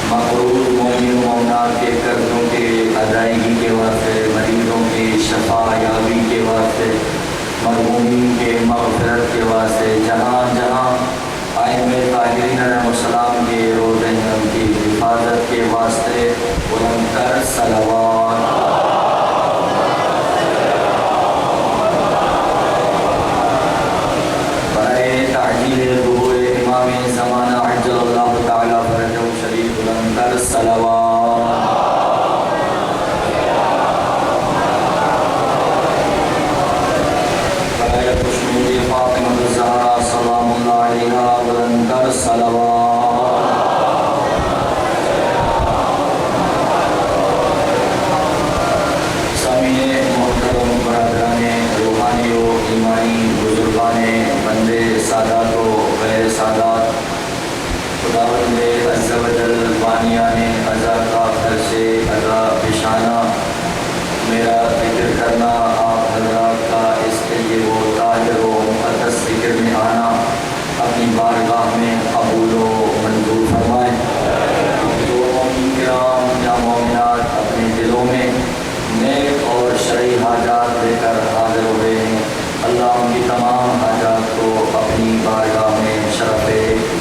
مقروض مومن و مومنات کے قرضوں کے ادائیگی کے واسطے، مریضوں کی شفا یابی کے واسطے، مرحومین کے مغفرت کے واسطے، جہاں جہاں ائمہ طاہرین علیہ السلام کے روضہ انم کی حفاظت کے واسطے بلند تر صلوات۔ برائے تعجیل ظہور امام زمانہ عجل اللہ تعالی فرجہ شریف بلند تر صلوات۔ برائے خوشنودی فاطمہ الزہرا سلام اللہ علیہا بلند تر صلوات۔ سامعین محترم برادران روحانی و ایمانی، بزرگان بندے، سادات و غیر سادات، خداوند عز و جل بانیان عزا کا گھر سے عزا پیشانہ میرا ذکر کرنا، آپ حضرات کا اس کے لیے وہ طاہر و مقدس ذکر میں آنا اپنی بارگاہ میں قبول و منظور فرمائیں۔ جو مومن کرام یا مومنات اپنے دلوں میں نیک اور شرعی حاجات لے کر حاضر ہوئے ہیں، اللہ ان کی تمام حاجات کو اپنی بارگاہ میں شرف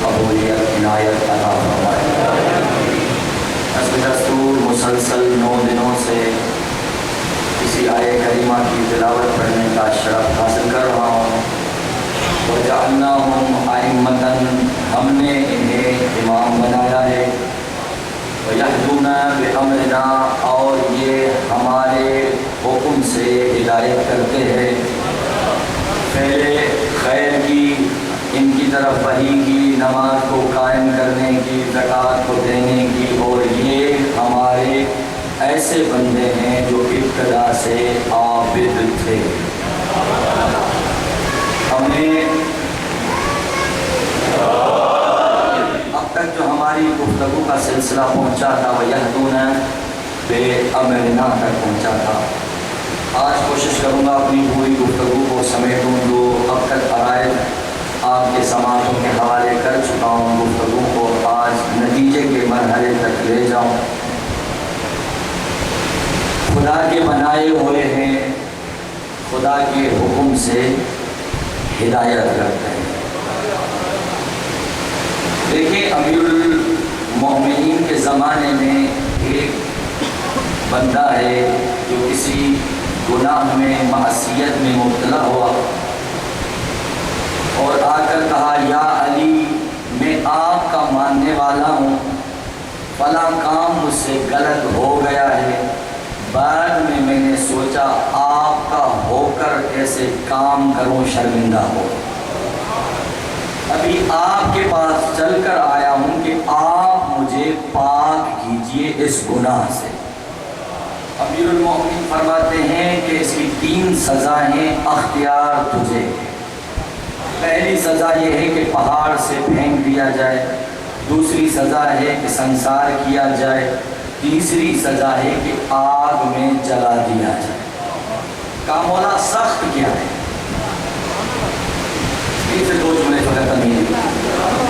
قبولیت عنایت عطا فرمائے۔ حسب دستور مسلسل 9 دنوں سے کسی آیہ کریمہ کی تلاوت پڑھنے کا شرف حاصل کر رہا ہوں۔ وَجَعَلْنَاهُمْ أَئِمَّةً، ہم نے انہیں امام بنایا ہے، وَيَهْدُونَ بِأَمْرِنَا، اور یہ ہمارے حکم سے ہدایت کرتے ہیں، پہلے خیر کی، ان کی طرف وحی کی، نماز کو قائم کرنے کی، زکوٰۃ کو دینے کی، اور یہ ہمارے ایسے بندے ہیں جو ابتدا سے عابد تھے۔ ہمیں اب تک جو ہماری گفتگو کا سلسلہ پہنچا تھا وہ یہدون بِأَمْرِنَا تک پہنچا تھا۔ آج کوشش کروں گا اپنی پوری گفتگو کو سمیٹوں، جو اب تک عرائض آپ کے سماعتوں کے حوالے کر چکا ہوں، گفتگو کو آج نتیجے کے مرحلے تک لے جاؤں۔ خدا کے بنائے ہوئے ہیں، خدا کے حکم سے ہدایت کرتے ہیں۔ دیکھیں، امیر المومنین کے زمانے میں ایک بندہ ہے جو کسی گناہ میں، معصیت میں مبتلا ہوا اور آ کر کہا، یا علی، میں آپ کا ماننے والا ہوں، فلاں کام مجھ سے غلط ہو گیا ہے، بعد میں نے سوچا آپ کا ہو کر ایسے کام کروں شرمندہ ہو، ابھی آپ کے پاس چل کر آیا ہوں کہ آپ مجھے پاک کیجئے اس گناہ سے۔ امیر المومنین فرماتے ہیں کہ اس کی 3 سزائیں اختیار تجھے۔ پہلی سزا یہ ہے کہ پہاڑ سے پھینک دیا جائے، دوسری سزا ہے کہ سنسار کیا جائے، تیسری سزا ہے کہ آگ میں جلا دیا جائے۔ کہا مولا سخت کیا ہے؟ اس سے 2 جملے فقط امین۔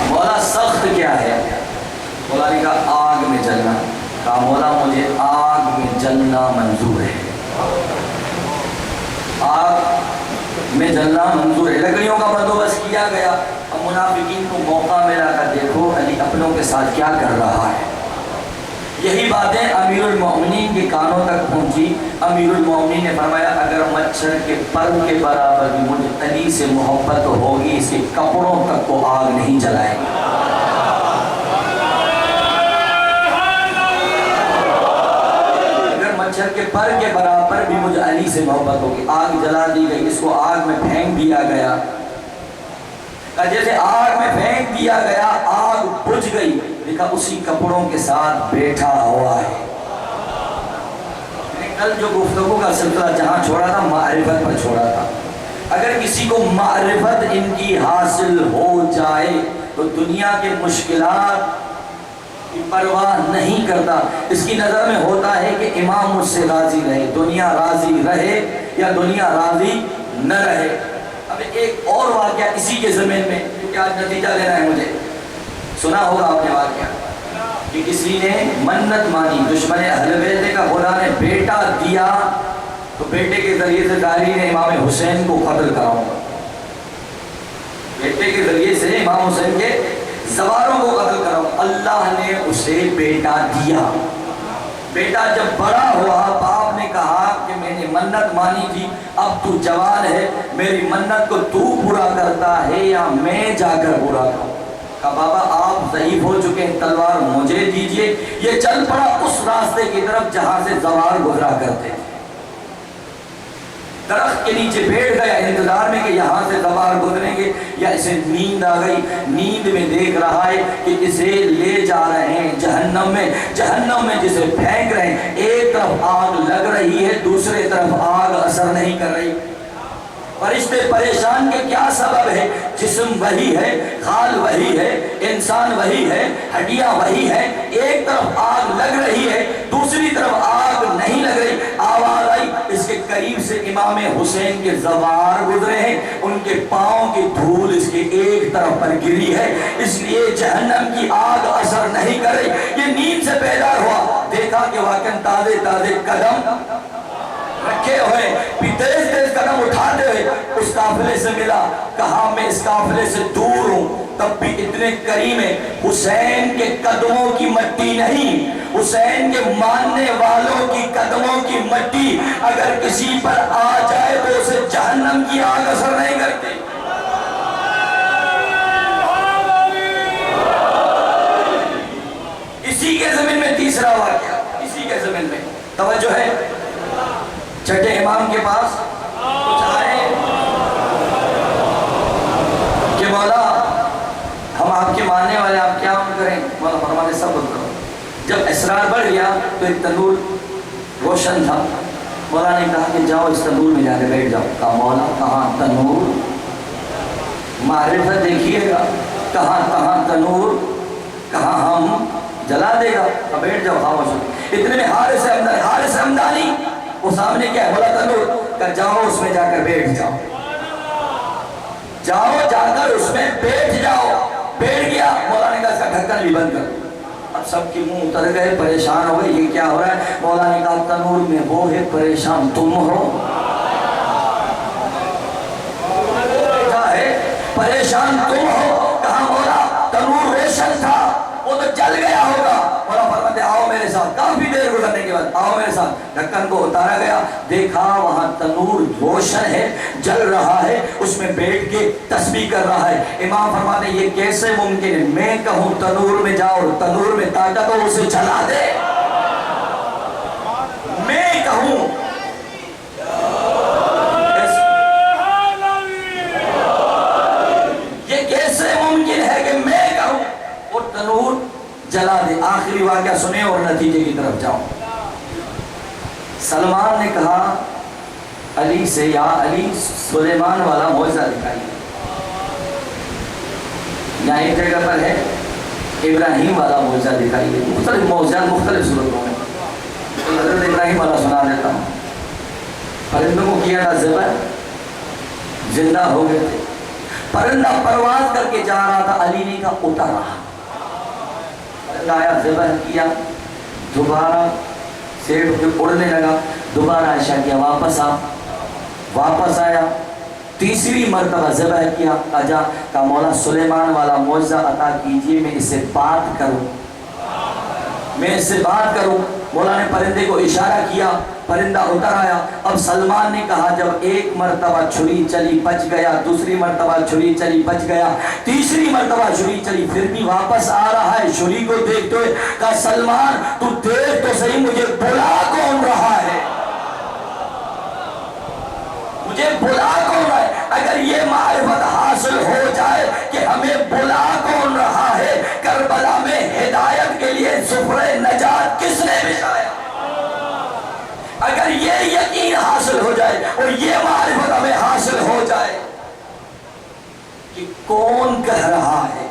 مولا سخت کیا ہے؟ مولا نے کہا آگ میں جلنا۔ کہا مولا مجھے آگ میں جلنا منظور ہے، آگ میں جلنا منظور ہے۔ لکڑیوں کا بندوبست کیا گیا۔ اب منافقین کو موقع ملا کہ دیکھو علی اپنوں کے ساتھ کیا کر رہا ہے۔ یہی باتیں امیر المومنین کے کانوں تک پہنچی۔ امیر المومنین نے فرمایا اگر مچھر کے پر کے برابر بھی مجھے علی سے محبت ہوگی، اس کے کپڑوں تک کو آگ نہیں جلائے گی۔ اگر مچھر کے پر کے برابر بھی مجھے علی سے محبت ہوگی، آگ جلا دی گئی، اس کو آگ میں پھینک دیا گیا۔ جیسے آگ میں پھینک دیا گیا، آگ بجھ گئی، دیکھا اسی کپڑوں کے ساتھ بیٹھا ہوا ہے۔ میں نے کل جو گفتگو کا سلسلہ جہاں چھوڑا تھا، معرفت پر چھوڑا تھا۔ اگر کسی کو معرفت ان کی حاصل ہو جائے تو دنیا کے مشکلات کی پرواہ نہیں کرتا۔ اس کی نظر میں ہوتا ہے کہ امام مجھ سے راضی رہے، دنیا راضی رہے یا دنیا راضی نہ رہے۔ اب ایک اور واقعہ اسی کے ضمن میں، کیونکہ آج نتیجہ لینا ہے مجھے، سنا ہوگا آپ نے واقعہ۔ کہ کسی نے منت مانی، دشمن اہل بیت کا خدا نے بیٹا دیا تو بیٹے کے ذریعے سے داعی نے امام حسین کو قتل کراؤں گا، بیٹے کے ذریعے سے امام حسین کے زواروں کو قتل کراؤں۔ اللہ نے اسے بیٹا دیا۔ بیٹا جب بڑا ہوا باپ نے کہا کہ میں نے منت مانی تھی، اب تو جوان ہے، میری منت کو تو پورا کرتا ہے یا میں جا کر پورا کروں؟ کہا بابا آپ ضعیف ہو چکے ہیں، تلوار مجھے دیجئے۔ یہ چل پڑا اس راستے کی طرف جہاں سے زوار گزرا کرتے تھے، درخت کے نیچے بیٹھ گیا انتظار میں کہ یہاں سے زوار گزریں گے، یا اسے نیند آ گئی، نیند میں دیکھ رہا ہے کہ اسے لے جا رہے ہیں جہنم میں جسے پھینک رہے ہیں، ایک طرف آگ لگ رہی ہے، دوسرے طرف آگ اثر نہیں کر رہی۔ فرشتے پریشان کہ کیا سبب ہے؟ جسم وہی ہے، خال وہی ہے، انسان وہی ہے، ہڈیاں وہی ہیں، ایک طرف آگ لگ رہی ہے، دوسری طرف آگ نہیں لگ رہی۔ آواز آئی، اس کے قریب سے امام حسین کے زوار گزرے ہیں، ان کے پاؤں کی دھول اس کے ایک طرف پر گری ہے، اس لیے جہنم کی آگ اثر نہیں کر رہی۔ یہ نیند سے بیدار ہوا، دیکھا کہ واقعاً تازے تازے قدم رکھے ہوئے، تیز تیز قدم اٹھاتے ہوئے اس قافلے سے ملا، کہا میں اس قافلے سے دور ہوں تب بھی اتنے قریب ہیں، حسین کے قدموں کی مٹی نہیں، حسین کے ماننے والوں کی قدموں کی مٹی اگر کسی پر آ جائے تو اسے جہنم کی آگ اثر نہیں کرتی۔ اسی کے زمین میں تیسرا واقعہ، اسی کے زمین میں توجہ ہے، چھٹے امام کے پاس کچھ آئے کہ مولا ہم آپ کے ماننے والے، آپ کیا کریں؟ مولا فرماتے سب کرو۔ جب اسرار بڑھ گیا تو ایک تنور روشن تھا، مولا نے کہا کہ جاؤ اس تنور میں جا کے بیٹھ جاؤ۔ کہا مولا کہاں تنور؟ معرفت دیکھیے گا، کہاں تنور، کہاں ہم جلا دے گا؟ بیٹھ جاؤ خاموش ہو۔ اتنے میں حارث حمدانی وہ سامنے کیا ہے؟ بولا تنور، کہ جاؤ اس میں جا کر بیٹھ جاؤ، جاؤ جا کر اس میں بیٹھ جاؤ۔ بیٹھ گیا، مولا نے کہا اس کا ڈھکن بھی بند کر۔ اب سب کی منہ اتر گئے، پریشان ہو گئے، یہ کیا ہو رہا ہے؟ مولا نے کہا تنور میں وہ ہے، پریشان تم ہو۔ کہا ہے پریشان تم ہو؟ کہا مولا تنور روشن تھا، وہ تو جل گیا ہوگا۔ مولا فرماتے آؤ میرے ساتھ، کافی دیر گزرنے کے بعد آؤ میرے ساتھ۔ ڈھکن کو اتارا گیا، دیکھا وہاں تنور روشن ہے، جل رہا ہے، اس میں بیٹھ کے تسبیح کر رہا ہے۔ امام فرماتے یہ کیسے ممکن ہے؟ میں کہوں تنور میں جاؤ، تنور میں طاقت ہو اسے جلا دے، میں کہوں یہ کیسے ممکن ہے کہ میں کہوں اور تنور جلا دے؟ آخری واقعہ سنیں اور نتیجے کی طرف جاؤں۔ سلمان نے کہا علی سے، یا علی سلیمان والا معجزہ دکھائیے۔ یہاں ایک جگہ پر ہے ابراہیم والا معجزہ دکھائیے، مختلف معجزات مختلف صورتوں میں۔ حضرت ابراہیم والا سنا دیتا ہوں۔ پرندوں کو کیا تھا ذبح، زندہ ہو گئے تھے، پرندہ پرواز کر کے جا رہا تھا، علی نے کہا اتر رہا، آیا ذبح کیا، دوبارہ سیڑ کے اڑنے لگا، دوبارہ عائشہ کیا، واپس آیا، تیسری مرتبہ ذبح کیا، آجا کہا مولا سلیمان والا معجزہ عطا کیجئے، میں اس سے بات کروں، میں اس سے بات کروں۔ مولا نے پرندے کو اشارہ کیا، پرندہ اتر آیا۔ اب سلمان نے کہا جب ایک مرتبہ چھری چلی بچ گیا، دوسری مرتبہ چھری چلی بچ گیا، تیسری مرتبہ چھری چلی پھر بھی واپس آ رہا ہے، چھری کو دیکھتے ہوئے کہا سلمان تو دیکھ تو صحیح مجھے بلا کون رہا ہے، مجھے بلا کون رہا ہے؟ اگر یہ معرفت حاصل ہو جائے کہ ہمیں بلا کون رہا ہے، کربلا میں ہدایت کے لیے سفرہ نجات کس نے بچھایا، اگر یہ یقین حاصل ہو جائے اور یہ معرفت ہمیں حاصل ہو جائے کہ کون کہہ رہا ہے،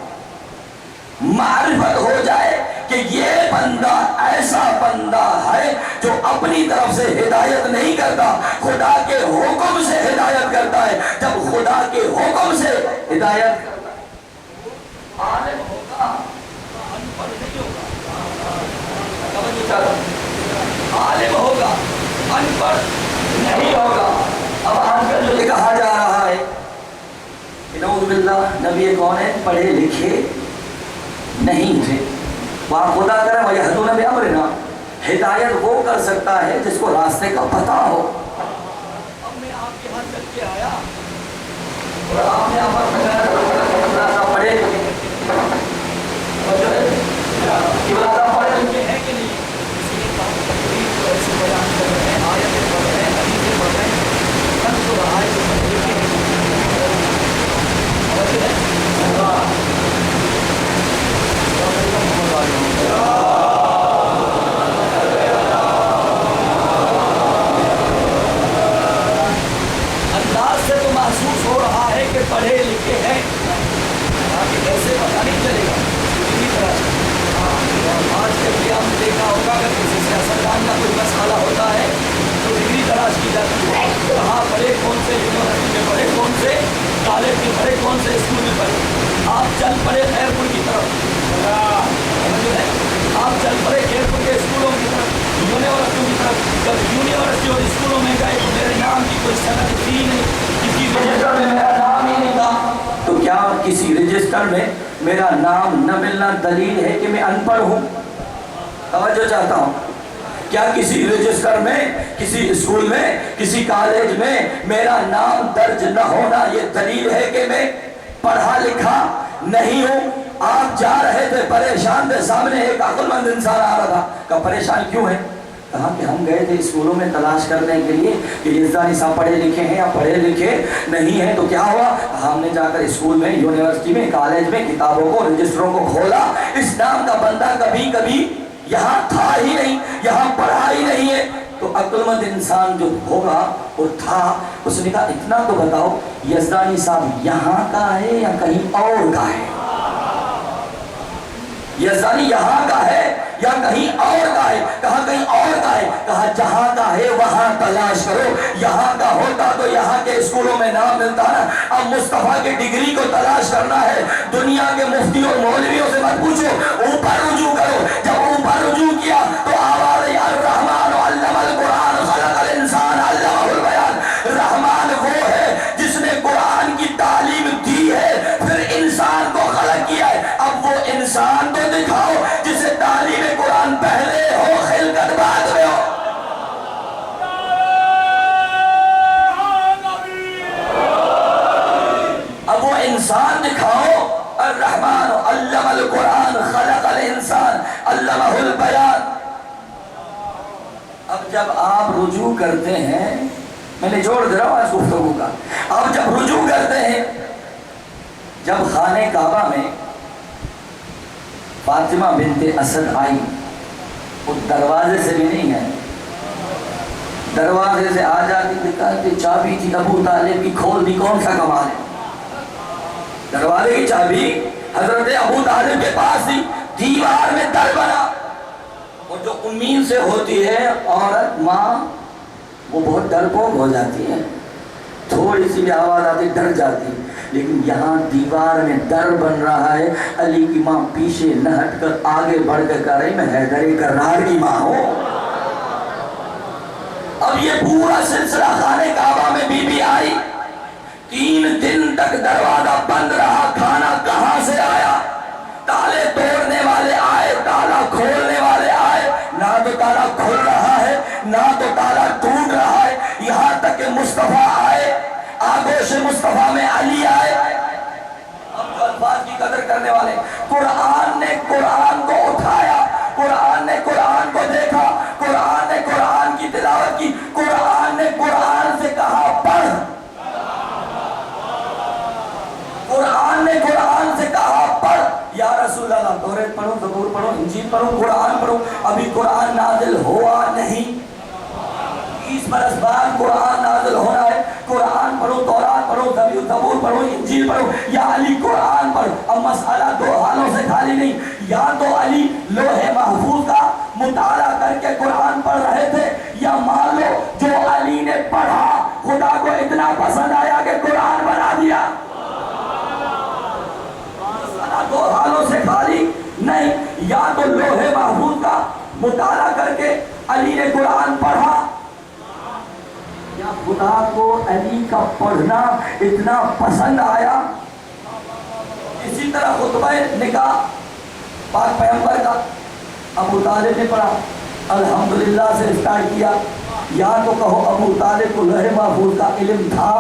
معرفت ہو جائے کہ یہ بندہ ایسا بندہ ہے جو اپنی طرف سے ہدایت نہیں کرتا، خدا کے حکم سے ہدایت کرتا ہے۔ جب خدا کے حکم سے ہدایت کرتا ہے عالم ہوگا، انپڑھ نہیں ہوگا۔ ان پڑھ نہیں ہوگا۔ اب آج کل جو کہا جا رہا ہے نعوذ باللہ نبی کون ہے؟ پڑھے لکھے نہیں تھے۔ وہاں خدا کرے وَيَهْدُونَ بِأَمْرِنَا، ہدایت وہ کر سکتا ہے جس کو راستے کا پتہ ہو۔ اب میں آپ کے ہاتھ چل کے آیا اور آپ نے آپس میں پڑھے اور جو ہے قبلہ پڑھے لکھے ہیں کہ نہیں؟ اس لیے کام ایسے بیان کر رہے ہیں، آیتیں پڑھ رہے ہیں، حدیثیں پڑھ رہے ہیں، ہم تو رہائے جو پڑھ لکھے ہیں اور جو ہے انداز سے تو محسوس ہو رہا ہے کہ پڑھے لکھے ہیں، آگے ایسے پتہ نہیں چلے گا اسی طرح۔ آج کل بھی ہم دیکھا ہوگا اگر کسی سیاستدان کا کوئی مسئلہ ہوتا ہے تو ڈگری تلاش کی جاتی ہے، کہاں پڑھے، کون سے یونیورسٹی میں پڑھے، کون سے کالج میں پڑھے، کون سے اسکول میں پڑھے۔ آپ چل پڑے خیر پور کی طرف، آپ چل پڑے خیر پور کے اسکولوں کی طرف، یونیورسٹیوں کی طرف۔ جب یونیورسٹی اور اسکولوں میں گئے تو میرے نام کی کوئی سند تھی نہیں، کسی رجسٹر میں میرا نام ہی نہیں تھا۔ تو کیا کسی رجسٹر میں میرا نام نہ ملنا دلیل ہے کہ میں ان پڑھ ہوں؟ توجہ چاہتا ہوں، کیا کسی رجسٹر میں، کسی اسکول میں، کسی کالج میں میرا نام درج نہ ہونا یہ دلیل ہے کہ میں پڑھا لکھا نہیں ہوں؟ آپ جا رہے تھے پریشان تھے، سامنے ایک عقل مند انسان آ رہا تھا، کہا پریشان کیوں ہے؟ کہا کہ ہم گئے تھے اسکولوں میں تلاش کرنے کے لیے کہ یزدانی صاحب پڑھے لکھے ہیں یا پڑھے لکھے نہیں ہیں۔ تو کیا ہوا؟ ہم نے جا کر اسکول میں، یونیورسٹی میں، کالج میں کتابوں کو، رجسٹروں کو کھولا، اس نام کا بندہ کبھی یہاں تھا ہی نہیں، یہاں پڑھا ہی نہیں ہے۔ تو عقل مند انسان جو ہوگا وہ تھا، اس نے کہا اتنا تو بتاؤ یزدانی صاحب یہاں کا ہے یا کہیں اور کا ہے؟ یزدانی یہاں کا ہے یا کہیں اور کا ہے؟ کہا کہیں اور کا ہے۔ کہا جہاں کا ہے وہاں تلاش کرو، یہاں کا ہوتا تو یہاں کے اسکولوں میں نام ملتا نا۔ اب مصطفیٰ کی ڈگری کو تلاش کرنا ہے، دنیا کے مفتی اور مولویوں سے مت پوچھو، اوپر رجوع کرو۔ جب اوپر رجوع کیا تو آواز الرحمن علم القرآن خلق الانسان علمہ البیان۔ رحمان وہ ہے جس نے قرآن کی تعلیم دی ہے، پھر انسان کو خلق کیا ہے۔ اب وہ انسان تو دکھاؤ جسے تعلیم قرآن پہلے ہو، خلقت بعد میں ہو۔ اب وہ انسان دکھاؤ، الرحمن علم القرآن خلق الانسان علمہ البیان۔ اب جب آپ رجوع کرتے ہیں، میں نے جوڑ دے رہا ہوں اس گفتگو کا، اب جب رجوع کرتے ہیں، جب خانہ کعبہ میں فاطمہ بنت اسد آئی، وہ دروازے سے بھی نہیں ہے، دروازے سے آ جاتی دیکھا کہ چابی تھی ابو طالب کی، کھول دی، کون سا کمال ہے؟ دروازے کی چابی حضرت ابو طالب کے پاس تھی، دیوار میں در بنا۔ اور جو امید سے ہوتی ہے عورت، ماں، وہ بہت ڈرپوک ہو جاتی ہے، تھوڑی سی بھی آواز آتی ڈر جاتی، لیکن یہاں دیوار میں در بن رہا ہے، علی کی ماں پیچھے نہ ہٹ کر آگے بڑھ کر کہہ رہی میں حیدر کرار کی ماں ہوں۔ اب یہ پورا سلسلہ خانہ کعبہ میں بی بی آئی، 3 دن تک دروازہ بند رہا، کھانا کہاں سے آیا؟ تالے توڑنے والے آئے، تالا کھولنے والے آئے، نہ تو تالا کھل رہا ہے نہ تو تالا ٹوٹ رہا ہے، یہاں تک کہ مصطفیٰ آئے، آغوش مصطفیٰ میں علی آئے۔ اب جو الفاظ کی قدر کرنے والے، قرآن نے قرآن کو اٹھایا، قرآن نے قرآن کو دیکھا، قرآن نے قرآن کی تلاوت کی، قرآن نے قرآن سے کہا پڑھ، قرآن نے قرآن سے کہا پڑھ۔ یا رسول اللہ توریت پڑھو، زبور پڑھو، انجیل پڑھو، قرآن پڑھو، ابھی قرآن نازل ہوا نہیں، 20 برس بعد قرآن نازل ہونا ہے، قرآن پڑھو، تورات پڑھو، زبور پڑھو، انجیل پڑھو، یا علی قرآن پڑھو۔ اب مسئلہ 2 حالوں سے خالی نہیں، یا تو علی لوح محفوظ کا مطالعہ کر کے قرآن پڑھ رہے تھے، یا مان لو جو علی نے پڑھا خدا کو اتنا پسند آیا کہ قرآن بنا دیا۔ 2 حالوں سے خالی نہیں، یا تو لوح محفوظ کا مطالعہ کر کے علی نے قرآن پڑھا، خدا کو علی کا پڑھنا اتنا پسند آیا. اسی طرح خطبہ نکاح پاک پیغمبر کا ابو طالب نے پڑھا, الحمدللہ سے اسٹارٹ کیا. یا تو کہو ابو طالب کو لوح محفوظ کا علم تھا,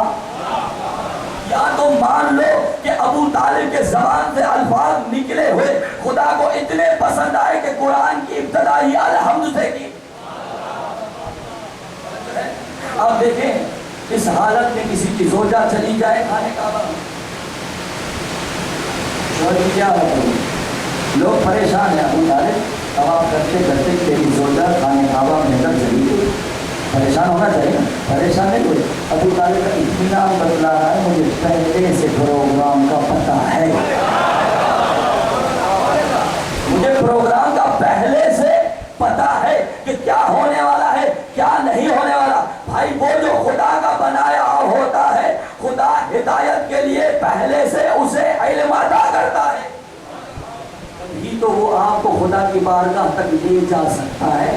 یا تو مان لو کہ ابو طالب کے زبان سے الفاظ نکلے ہوئے خدا کو اتنے پسند آئے کہ قرآن کی ابتدا ہی الحمد سے کی. آپ دیکھیں اس حالت میں کسی کی زوجہ چلی جائے کھانے کعبہ میں, کیا لوگ پریشان ہیں. ابو طالب طواف کرتے کرتے تیری زوجہ کھانے کعبہ میں نظر چلی گئی, پریشان ہونا چاہیے نا, پریشان نہیں ہوئے. ابو طالب کا اطمینان بتلا رہا ہے مجھے پہلے سے پروگرام کا پتہ ہے, مجھے پروگرام کا پہلے سے پتہ ہے کہ کیا ہونے والا ہے کیا نہیں ہونے والا. بھائی وہ جو خدا کا بنایا ہوتا ہے خدا ہدایت کے لیے پہلے سے اسے علم عطا کرتا ہے, تبھی تو وہ آپ کو خدا کی بارگاہ تک لے جا سکتا ہے.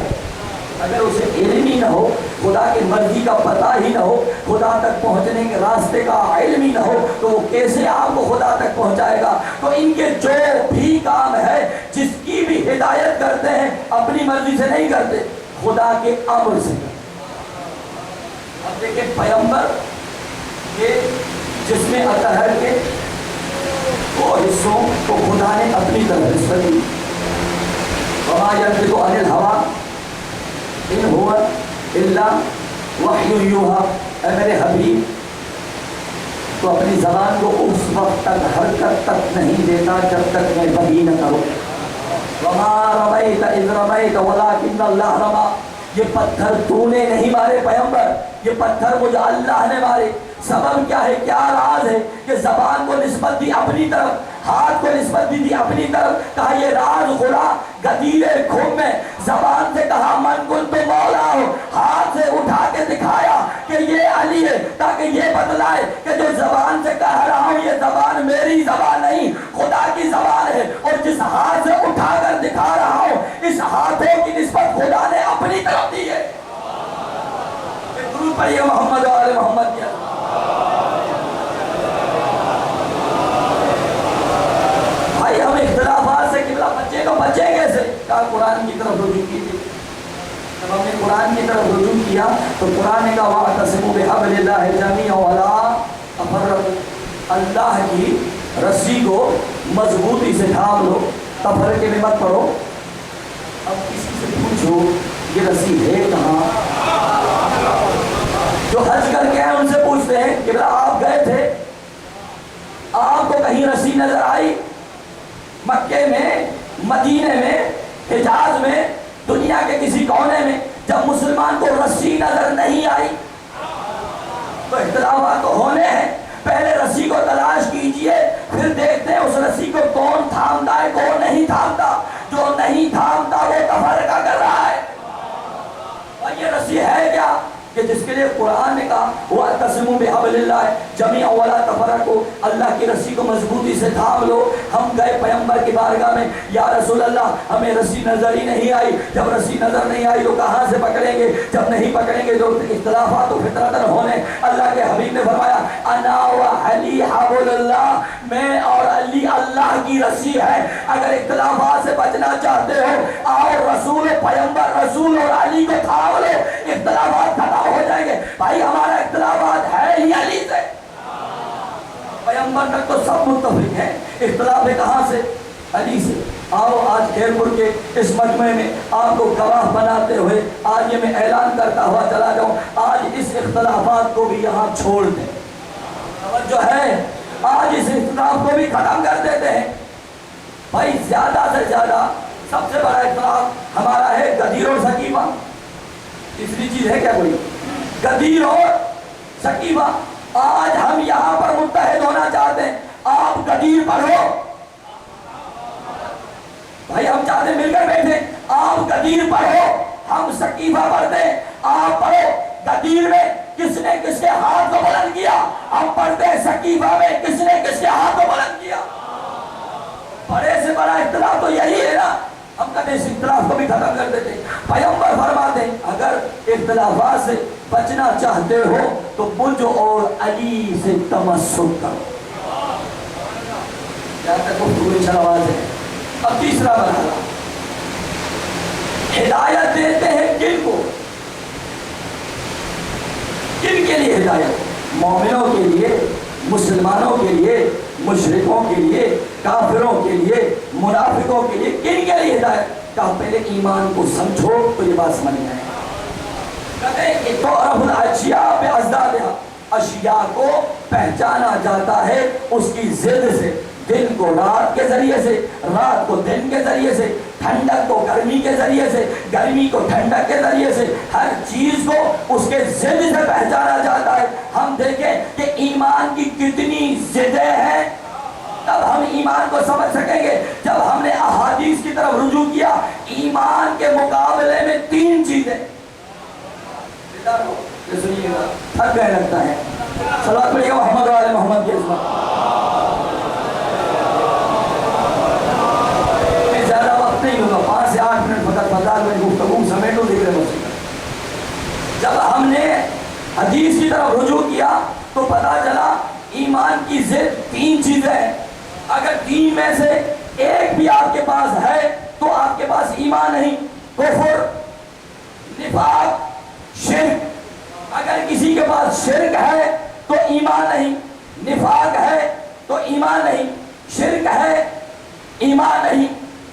اگر اسے علم ہی نہ ہو, خدا کی مرضی کا پتہ ہی نہ ہو, خدا تک پہنچنے کے راستے کا علم ہی نہ ہو, تو وہ کیسے آپ کو خدا تک پہنچائے گا. تو ان کے جو بھی کام ہے جس کی بھی ہدایت کرتے ہیں اپنی مرضی سے نہیں کرتے, خدا کے امر سے. اب دیکھیں پیغمبر کے جسم اطہر کے وہ حصوں کو خدا نے اپنی طرف حصہ دی. وما ينطق عن الهوى ان هو الا وحی یوحی. اے میرے حبیب تو اپنی زبان کو اس وقت تک حرکت تک نہیں دیتا جب تک میں وحی نہ کروں. وما رمیت اذ رمیت ولکن اللہ رمی. یہ پتھر تو نے نہیں مارے پیغمبر, یہ پتھر مجھے اللہ نے مارے. سبب کیا ہے, کیا راز ہے کہ زبان کو نسبت دی اپنی طرف, ہاتھ کو نسبت دی اپنی طرف. کہا یہ راز خدا گدیرے کھم میں, زبان سے کہا من کن تو مولا ہو, ہاتھ سے اٹھا کے دکھایا کہ یہ علی ہے, تاکہ یہ بتلائے کہ جو زبان سے کہہ رہا ہوں یہ زبان میری زبان نہیں خدا کی زبان ہے. اور جس ہاتھ سے اٹھا کر دکھا رہا ہوں اس ہاتھوں کی نسبت خدا نے اپنی طرف دی ہے. درود پڑھیے محمد و آل محمد کیا. بھائی ہم اختلافات سے قبلہ بچے کو بچے کیسے؟ کہا قرآن کی طرف رجوع کیجیے. جب ہم نے قرآن کی طرف رجوع کیا تو قرآن نے کہا وَاعْتَصِمُوا بِحَبْلِ اللَّهِ جَمِيعًا وَلَا تَفَرَّقُوا. اللہ کی رسی کو مضبوطی سے تھام لو, تفرقے میں مت پڑو. اب کسی سے پوچھو یہ رسی ہے کہاں, جو حج کر کے ہیں ان سے پوچھتے ہیں کہ آپ گئے تھے, آپ کو کہیں رسی نظر آئی مکے میں, مدینے میں, حجاز میں, دنیا کے کسی کونے میں؟ جب مسلمان کو رسی نظر نہیں آئی تو اختلافات تو ہونے ہیں. پہلے رسی کو تلاش کیجئے, پھر دیکھتے ہیں اس رسی کو کون تھامتا ہے کون نہیں تھامتا. جو نہیں تھامتا وہ تفرقہ کر رہا ہے. اور یہ رسی ہے کیا کہ جس کے لیے قرآن نے کہا وَاعْتَصِمُوا بِحَبْلِ اللَّهِ جَمِيعًا وَلَا تَفَرَّقُوا. اللہ کی رسی کو مضبوطی سے تھام لو. ہم گئے پیغمبر کی بارگاہ میں, یا رسول اللہ ہمیں رسی نظر ہی نہیں آئی. جب رسی نظر نہیں آئی تو کہاں سے پکڑیں گے, جب نہیں پکڑیں گے تو اختلافات و فطرتاً ہونے. اللہ کے حبیب نے فرمایا انا وعلی حبل اللہ, میں اور علی اللہ کی رسی ہے. اگر اختلافات سے بچنا چاہتے ہو آؤ رسول پیغمبر رسول اور علی کو تھام لو, اختلافات ختم ہو جائیں گے. بھائی ہمارا اختلافات ہے ہی علی سے, پیغمبر تک تو سب متفق ہیں, اختلاف ہے کہاں سے, علی سے. آؤ آج کھیرپور کے اس مجمع میں آپ کو گواہ بناتے ہوئے آج یہ میں اعلان کرتا ہوا چلا جاؤں, آج اس اختلافات کو بھی یہاں چھوڑ دیں. توجہ ہے, آج اس اختلاف کو بھی ختم کر دیتے ہیں. بھائی زیادہ سے زیادہ سب سے بڑا اختلاف ہمارا ہے غدیر اور شکیبہ. تیسری چیز ہے کیا کوئی, غدیر اور شکیبہ. آج ہم یہاں پر متحد ہونا چاہتے ہیں, آپ غدیر پڑھو. بھائی ہم چاہتے مل کر بیٹھے, آپ غدیر پڑھو, ہم شکیبہ پڑھتے ہیں, آپ پڑھو. غدیر میں کس نے کس کے ہاتھ کو بلند کیا, ہم پڑھتے ہیں. شکیبہ میں کس نے کس کے ہاتھ کو بلند کیا. بڑے سے بڑا اختلاف تو یہی ہے نا, ہم کبھی اس اختلاف کو بھی ختم کر دیتے. پیغمبر فرماتے ہیں اگر اختلافات سے بچنا چاہتے ہو تو مجھ اور علی سے تمسک کرو. یہاں تک گفتگو شرواز ہے. اب تیسرا مرحلہ، ہدایت دیتے ہیں کن کو؟ کن کے لیے ہدایت؟ مومنوں کے لیے، مسلمانوں کے لیے، مشرکوں کے لیے، کافروں کے لیے، منافقوں کے لیے. کن کے لیے ہدایت؟ کہا پہلے ایمان کو سمجھو تو یہ بات سمجھ میں آئے. کہتے ہیں کہ تعرف الاشیاء بأضدادہا، اشیاء کو پہچانا جاتا ہے اس کی ضد سے. دن کو رات کے ذریعے سے، رات کو دن کے ذریعے سے، ٹھنڈک کو گرمی کے ذریعے سے، گرمی کو ٹھنڈک کے ذریعے سے. ہر چیز کو اس کے ضد سے پہچانا جاتا ہے. ہم دیکھیں کہ ایمان کی کتنی ضدیں ہیں. تب ہم ایمان کو سمجھ سکیں گے جب ہم نے احادیث کی طرف رجوع کیا. ایمان کے مقابلے میں 3 چیزیں. یہ سنیے گا، تھک گئے لگتا ہے. صلوات پڑھیے گا محمد و آل محمد کی عظمت. میں زیادہ وقت نہیں لوں گا، 5 سے 8 منٹ فقط 50 منٹ گفتگو سمیٹو ذکر مسیح. جب ہم نے حدیث کی طرف رجوع کیا تو پتا چلا ایمان کی ضد 3 چیزیں ہیں. اگر 3 میں سے ایک بھی آپ کے پاس ہے تو آپ کے پاس ایمان نہیں. کفر، نفاق، شرک. اگر کسی کے پاس شرک ہے تو ایمان نہیں، نفاق ہے تو ایمان نہیں، شرک ہے ایمان نہیں.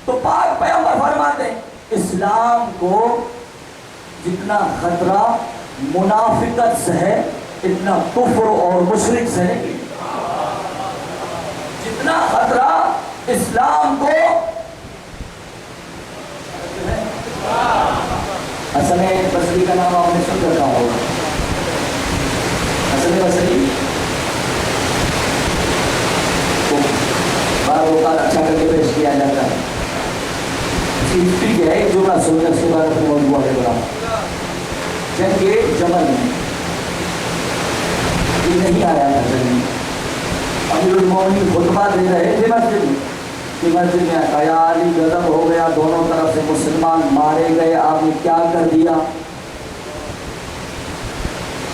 تو پاک پیغمبر فرماتے ہیں اسلام کو جتنا خطرہ منافقت سے ہے اتنا کفر اور مشرک سے نہیں. جتنا خطرہ اسلام کو، حسن بصری کا نام آپ نے سن رکھا ہوگا. حسن بصری کو بعض اوقات اچھا کر کے پیش کیا جاتا ہے. اس کی ہسٹری کیا ہے؟ ایک جملہ سننے اس کے بعد موضوع آگے بڑھا. جنگ جمل میں یہ نہیں آیا تھا جنگ. امیر المومنین خطبہ دے رہے تھے مسجد میں کہ مسجد میں کہا علی غضب ہو گیا، دونوں طرف سے مسلمان مارے گئے، آپ نے کیا کر دیا؟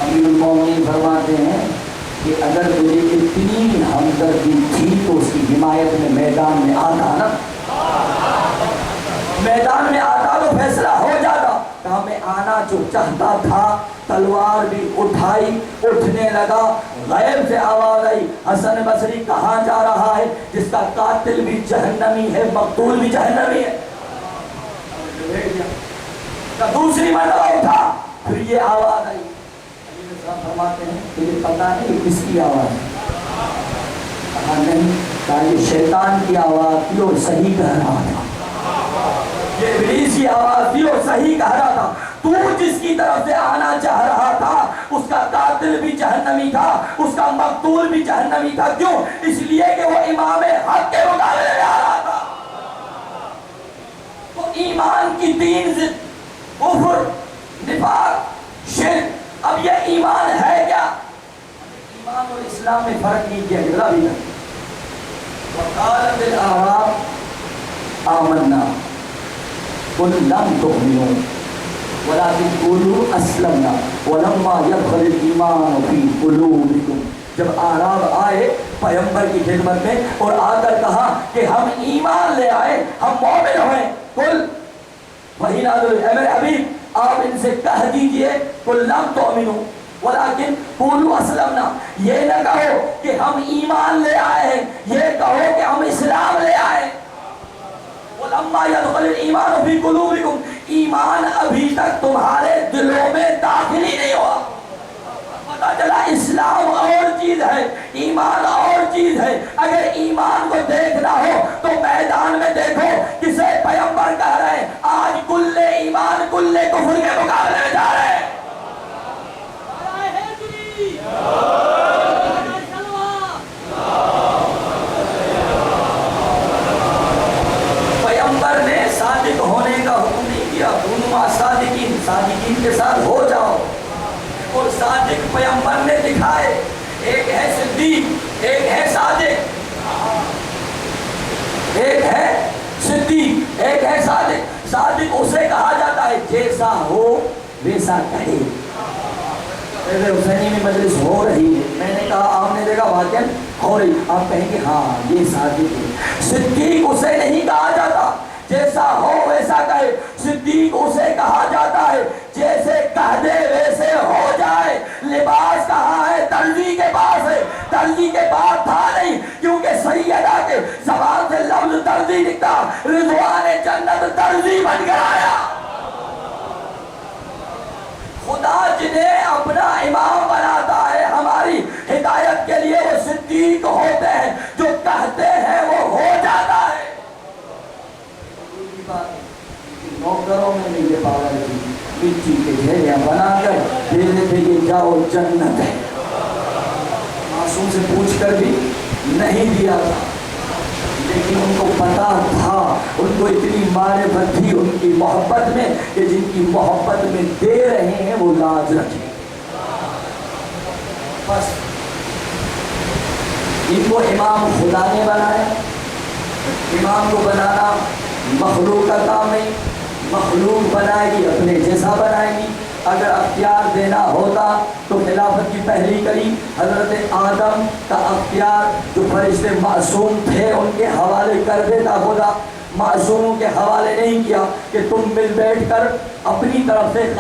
امیر المومنین فرماتے ہیں کہ اگر مجھے اتنی ہمدردی تھی تو اس کی حمایت میں میدان میں آتا نا، میدان میں آتا تو فیصلہ ہو جاتا. کہا میں آنا جو چاہتا تھا، تلوار بھی اٹھائی، اٹھنے لگا، غیب سے آواز آئی حسن بصری کہاں جا رہا ہے جس کا قاتل بھی جہنمی ہے مقتول بھی جہنمی ہے. دوسری مرتبہ اٹھا، پھر یہ آواز آئی. فرماتے ہیں تجھے پتا نہیں کس کی آواز ہے؟ کہا نہیں. کہا یہ شیطان کی آواز تھی اور صحیح کہہ رہا تھا. یہ ابلیس کی آواز تھی اور صحیح کہہ رہا تھا. تو جس کی طرف سے آنا چاہ رہا تھا اس کا قاتل بھی جہنمی تھا، اس کا مقتول بھی جہنمی تھا. کیوں؟ اس لیے کہ وہ امام حق کے مقابلے میں آ رہا تھا. تو ایمان کی 3 ضد، کفر، نفاق، شرک. اب یہ ایمان ہے کیا؟ ایمان اور اسلام میں فرق نہیں کیا گیا ابھی تک. وقالت الاعراب آمنا قل لم تؤمنوا ولكن قولوا اسلمنا ولما يدخل الايمان في قلوبكم. جب اعراب آئے پیغمبر کی خدمت میں اور آ کر کہا کہ ہم ایمان لے آئے، ہم مومن ہوئے. قل وہی نازل ہے میرے حبیب، آپ ان سے کہہ دیجئے قل لم تؤمنوا ولكن قولوا اسلمنا. یہ نہ کہو کہ ہم ایمان لے آئے ہیں، یہ کہو کہ ہم اسلام لے آئے. وَلَمَّا يَدْخُلِ الْإِيمَانُ فِي قُلُوبِكُمْ، ایمان ابھی تک تمہارے دلوں میں داخل ہی نہیں ہوا. پتا چلا اسلام اور چیز ہے، ایمان اور چیز ہے. اگر ایمان کو دیکھنا ہو تو میدان میں دیکھو کسے پیغمبر کہہ رہے ہیں آج کل ایمان کل کفر کے مقابلے میں جا رہے ہیں. پیغمبر نے صادق ہونے کا حکم نہیں کیا. کونوا صادقین، صادقین کے ساتھ ہو جاؤ. اور صادق پیغمبر نے دکھائے، ایک ہے صدیق، ایک ہے صادق. ایک ہے صدیق، ایک ہے صادق. صادق اسے کہا جاتا ہے جیسا ہو ویسا کہے. فیض حسینی میں مجلس ہو رہی ہے، میں نے کہا آپ نے دیکھا واقعہ ہو رہی، آپ کہیں گے ہاں یہ صادق ہے۔ صدیق اسے نہیں کہا جاتا جیسا ہو ویسا کہے، صدیق اسے کہا جاتا ہے جیسے کہہ دے ویسے ہو جائے۔ لباس کہاں ہے؟ درزی کے پاس ہے، درزی کے پاس تھا نہیں، کیونکہ سیدہ کے زبان سے لفظ درزی نکلا، رضوان جنت درزی بن کر آیا۔ خدا جنہیں اپنا امام بناتا ہے ہماری ہدایت کے لیے، وہ صدیق ہوتے ہیں، جو کہتے ہیں وہ ہو جاتا ہے۔ نوکروں میں نہیں یہ پاور تھی، مٹی کے ڈھیریاں بنا کر دے تھے کہ جاؤ جنت ہے، معصوم سے پوچھ کر بھی نہیں دیا تھا، لیکن ان کو پتا تھا، ان کو اتنی معرفت تھی ان کی محبت میں کہ جن کی محبت میں دے رہے ہیں وہ لاز رکھیں۔ بس ان کو امام خدا نے بنایا۔ امام کو بنانا مخلوق کا کام نہیں، مخلوق بنائے گی اپنے جیسا بنائے گی۔ اگر اختیار دینا ہوتا تو خلافت کی پہلی کڑی حضرت آدم کا اختیار جو فرشتے معصوم تھے ان کے حوالے کر دیتا خدا، معصوموں کے حوالے نہیں کیا کہ تم مل بیٹھ کر اپنی طرف سے